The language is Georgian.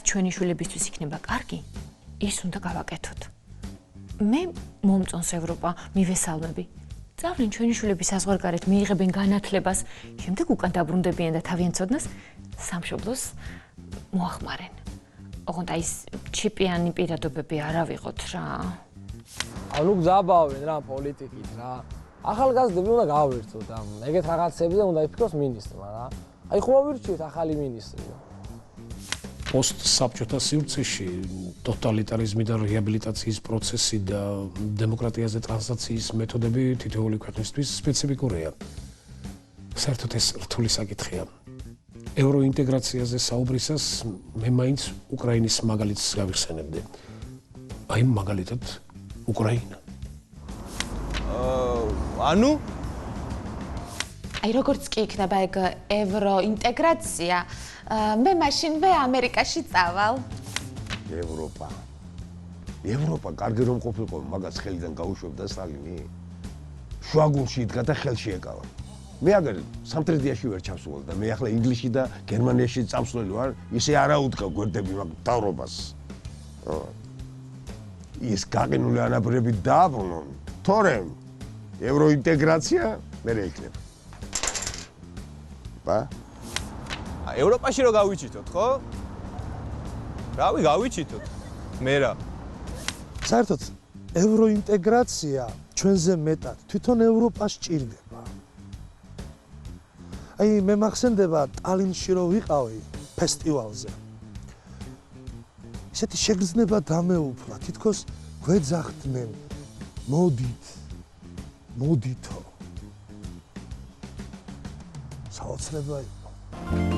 ჩვენი შვილებისთვის იქნება კარგი, ის უნდა გავაკეთოთ. მე მომწონს ევროპა, მივესალმები. Წავლენ ჩვენი შვილები საზღვარგარეთ, მიიღებენ განათლებას, შემდეგ უკან დაბრუნდებიან და თავიანთ ცოდნას სამშობლოს მოახმარენ. ოღონდ აი ეს ჩიპიანი პირადობები არ ავიღოთ რა. ანუ გზაბავენ რა პოლიტიკით რა. ახალგაზრდები უნდა გავირთოთ ამ ეგეთ რაღაცები და უნდა იფიქროს მინისტრმა რა. აი ხომ ავირჩიეთ ახალი მინისტრი. პოსტსაბჭოთა სივრცეში ტოტალიტარიზმი და რეაბილიტაციის პროცესი და დემოკრატიაზე ტრანზიციის მეთოდები თითოეული ქვეყნისთვის სპეციფიკურია. საერთოდ ეს რთული საკითხია. ევროინტეგრაციაზე საუბრისას მე მაინც უკრაინის მაგალითს გავიხსენებდი. აი მაგალითად უკრაინა. ანუ აი როგორც კი იქნება ეგ ევროინტეგრაცია, მე მაშინვე ამერიკაში წავალ. ევროპა კარგი რომ ყოფილიყო მაგას ხელიდან გაუშვებდა სტალინი. შუაგულში იდგა და ხელში ეკავა. მე აგერ სამტრედიაში ვერ ჩავსულ და მე ახლა ინგლისში და გერმანიაში წამსვლელი ვარ, ისე არა უთქავ გვერდები მაგ დავრობას. ის გაყინული ანაბრები დააბრუნონ, თორემ ევროინტეგრაცია მერე იქნება. ბა? ევროპაში რო გავიჩითოთ, ხო? რავი, გავიჩითოთ. მე რა. საერთოდ ევროინტეგრაცია ჩვენზე მეტად თვითონ ევროპას ჭირდება. აი მე მახსენდება ტალინში რო ვიყავი ფესტივალზე. ისეთი შეგრძნება დამეუფლა, თითქოს გვეძახდნენ მოდითო. საოცრება იყო.